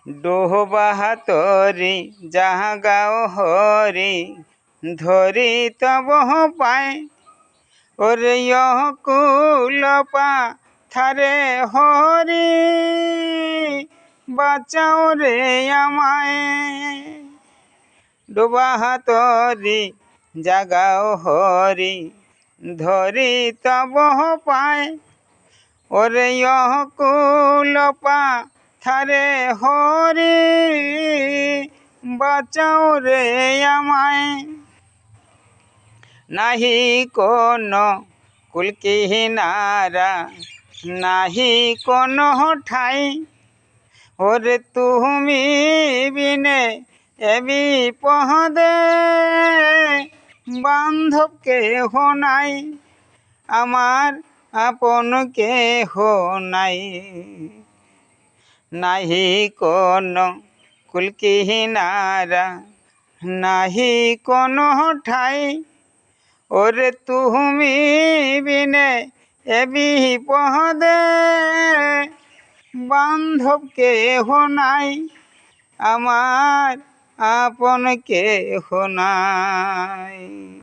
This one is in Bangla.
ডোহবা তরি জাগাও হরি ধরি তব পায় ওরে কুলপা থারে হরি বাঁচাও রে আমায়। ডোবা তরি জাগাও হরি ধরি তব পায় ওরে কুলপা থারে হরি বাঁচাও রে আমায়। নাহি কোন কুল কিনারা নাহি কোন ঠাই ওরে তুমি বিনে এ বিপদে বান্ধব কেহ নাই আমার আপন কেহ নাই। নাহি কোন কুল কিনারা নাহি কোন ঠাই ওরে তুমি বিনে এ বিপদে বান্ধব কেহ নাই আমার আপন কেহ নাই।